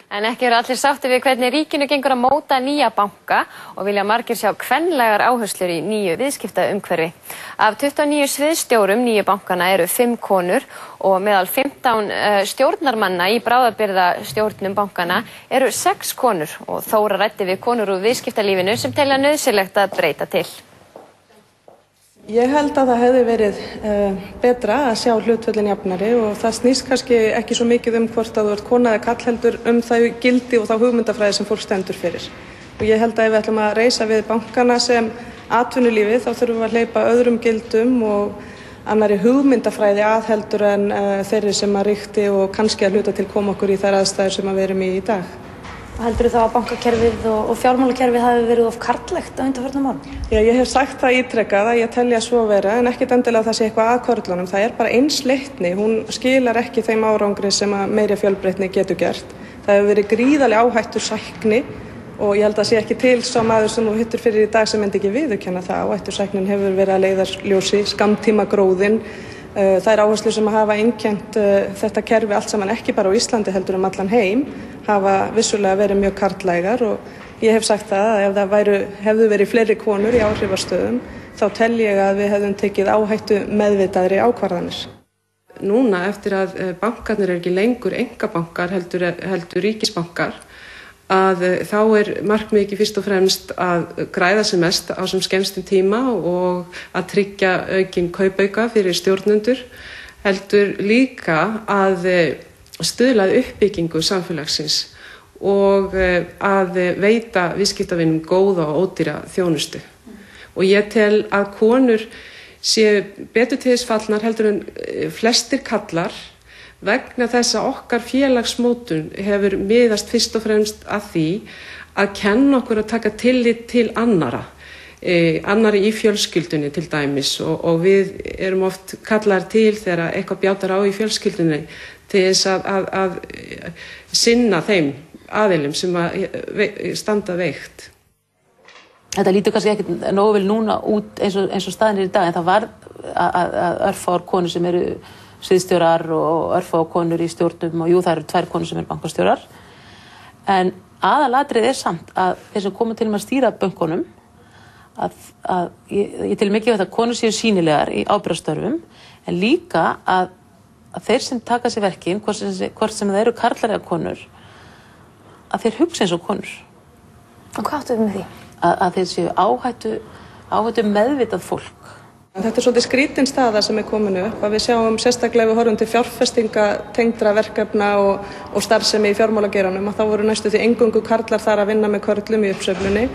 En ekki eru allir sáttir við hvernig ríkinu gengur að móta nýja banka og vilja margir sjá kvenlegar áherslur í nýju viðskiptaumhverfi. Af 29 sviðsstjórum nýju bankana eru 5 konur og meðal 15 stjórnarmanna í bráðabirgðastjórnum bankana eru 6 konur og Þóra ræddi við konur úr viðskiptalífinu sem telja nauðsynlegt að breyta til. Ég held að það hefði verið betra að sjá hlutföllin jafnari og það snýst kannski ekki svo mikið hvort að þú ert kona eða karl heldur þau gildi og þá hugmyndafræði sem fólk stendur fyrir. Og ég held að ef við ætlum að reisa við bankana sem atvinnulífi þá þurfum við að hleypa öðrum gildum og annarri hugmyndafræði heldur en þeirri sem að ríkti og kannski að hluta til koma okkur í þær aðstæður sem við erum í dag. Heldur þá að bankakerfið og fjármálakerfið hafi verið of karllægt á undanförnum árum? Já, ég hef sagt það ítrekað að ég telja svo vera en ekkert endilega að það sé eitthvað að körlunum. Það er bara einsleitni, hún skilar ekki þeim árangri sem að meiri fjölbreytni getur gert. Það hefur verið gríðarleg áhættusækni og ég held að sé ekki til sá maður sem þú hittir fyrir í dag sem myndi ekki viðurkenna það. Áhættusæknin hefur verið að leiðarljósi, skammtímagrowðin. Þær áherslur sem hafa einkennt þetta kerfi allt saman ekki bara á Íslandi heldur allan heim hafa vissulega verið mjög karllægar og ég hef sagt það að ef það hefðu verið fleiri konur í áhrifastöðum þá tel ég að við hefðum tekið áhættu meðvitaðri ákvarðanir. Núna eftir að bankarnir ekki lengur einkabankar heldur ríkisbankar að þá markmið ekki fyrst og fremst að græða sem mest á sem skemmstum tíma og að tryggja aukinn kaupauka fyrir stjórnendur heldur líka að stuðla að uppbyggingu samfélagsins og að veita viðskiptavinum góða og ódýra þjónustu. Og ég tel að konur séu betur til þess fallnar heldur en flestir kallar vegna þess að okkar félagsmótun hefur miðast fyrst og fremst að því að kenna okkur að taka tillit til annarra í fjölskyldunni til dæmis og við erum oft kallar til þegar eitthvað bjátar á í fjölskyldunni til þess að sinna þeim aðilum sem að standa veikt. Þetta lítur kannski ekki nógu vel núna út eins og staðan í dag en það var að örfár konur sem eru sviðsstjórar og örfá konur í stjórnum og jú það eru 2 konur sem eru bankastjórar en aðalatrið samt að þeir sem koma til að stýra bönkunum að ég til mikið að konur séu sýnilegar í ábyrgðarstörfum en líka að þeir sem taka sér verkin hvort sem það eru karlar eða konur að þeir hugsa eins og konur. Og hvað áttu við með því? Að þeir séu áhættu meðvitað fólk. Þetta svolítið skrítin staða sem komin upp að við sjáum sérstaklega við horfum til fjárfestinga tengdra verkefna og starfsemi í fjármálageiranum að þá voru næstu því eingöngu karlar þar að vinna með körlum í uppsveiflunni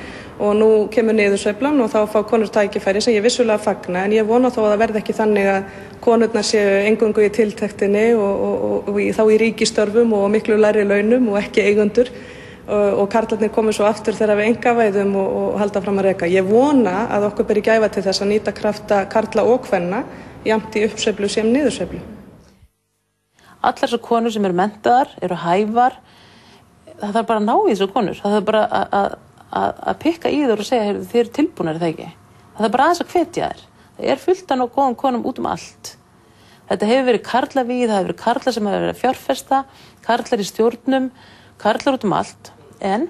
og nú kemur niðursveiflan og þá fá konur tækifæri sem ég vissulega fagna en ég vona þó að það verði ekki þannig að konurnar séu eingöngu í tiltektinni og þá í ríkistörfum og miklu lægri launum og ekki eigendur og karlarnir komið svo aftur þegar við einkavæðum og halda fram að reka. Ég vona að okkur beri gæfa til þess að nýta krafta karla og kvenna jafnt í uppsveiflu sem niðursveiflu. Allar þessar konur sem eru menntaðar, eru hæfar, það þarf bara að ná í þessu konur. Það þarf bara að pikka í þær og segja þið eru tilbúnar það ekki. Það þarf bara aðeins að hvetja þær. Það fullt af góðum konum út allt. Þetta hefur verið karlavíð, það hefur verið karlar sem hefur verið að fjárfesta, karlar í stjórnum, karlar út allt, en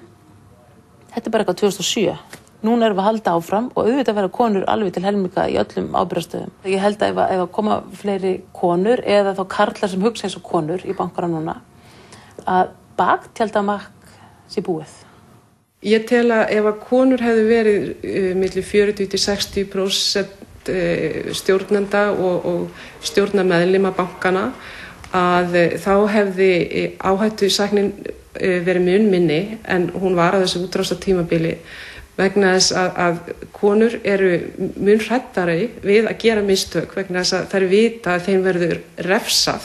þetta bara eitthvað 2007. Núna erum við að halda áfram og auðvitað vera konur alveg til helminga í öllum ábyrgðarstöðum. Ég held að ef að koma fleiri konur eða þá karlar sem hugsa eins og konur í bankana núna, að baktjaldamakk sé búið. Ég tel að ef að konur hefðu verið milli 40–60% stjórnenda og stjórnarmeðlima bankana, að þá hefði áhættusæknin verið mun minni en hún var á þessu útrásartímabili vegna þess að konur eru mun hræddari við að gera mistök vegna þess að þær vita að þeim verður refsað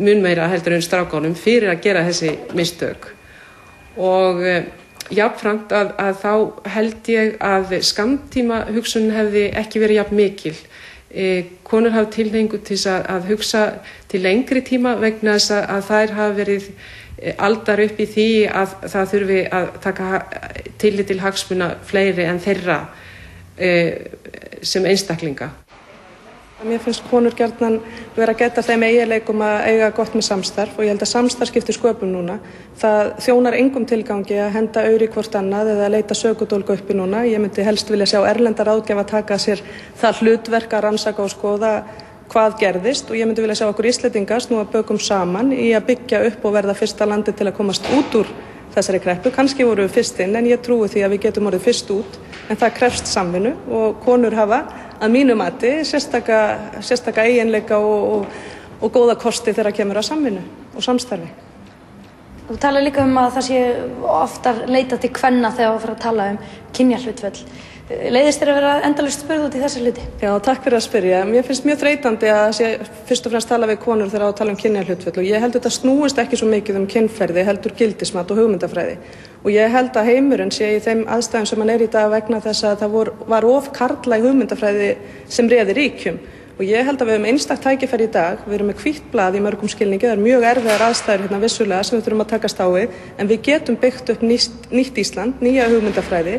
mun meira heldur en strákunum fyrir að gera þessi mistök og jafnframt að þá held ég að skammtíma hugsun hefði ekki verið jafn mikil. Konur hafa tilhneigingu til að hugsa til lengri tíma vegna þess að þær hafa verið aldar upp í því að það þurfi að taka tillit til hagsmuna fleiri en þeirra sem einstaklinga. Mér finnst konur gjarnan vera að geta þeim eiginleikum að eiga gott með samstarf og ég held að samstarf skiptir sköpum núna. Það þjónar engum tilgangi að henda auri hvort annað eða leita sökudólgu uppi núna. Ég myndi helst vilja sjá erlenda ráðgjafa taka sér það hlutverk að rannsaka og skoða hvað gerðist og ég myndi vilja sjá okkur Íslendinga snúa bökum saman í að byggja upp og verða fyrsta landi til að komast út úr þessari kreppu. Kannski voru við fyrst inn en ég trúi því að við getum orðið fyrst út en það krefst samvinnu og konur hafa að mínu mati sérstaka eiginleika og góða kosti þegar kemur að samvinnu og samstarfi. Þú talar líka að það sé oftar leita til kvenna þegar þú fyrir að tala kynjahlutföll. Leiðist þér að vera endalaust spurð út í þessa hluti? Já, takk fyrir að spyrja. Mér finnst mjög þreytandi að sé fyrst og fremst tala við konur þegar á að tala kynjahlutföll og ég held þetta snúist ekki svo mikið kynferði, heldur gildismat og hugmyndafræði. Og ég held að heimurinn sé í þeim aðstæðum sem hann í dag vegna þess að það var of karllæg hugmyndafræði sem réði ríkjum. Og ég held að við höfum einstakt tækifæri í dag, við erum með hvítt blað í mörgum skilningi, það mjög erfiðar aðstæður vissulega sem við þurfum að takast á við, en við getum byggt upp nýtt Ísland, nýja hugmyndafræði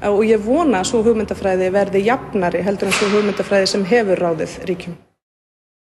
og ég vona að sú hugmyndafræði verði jafnari heldur en sú hugmyndafræði sem hefur ráðið ríkjum.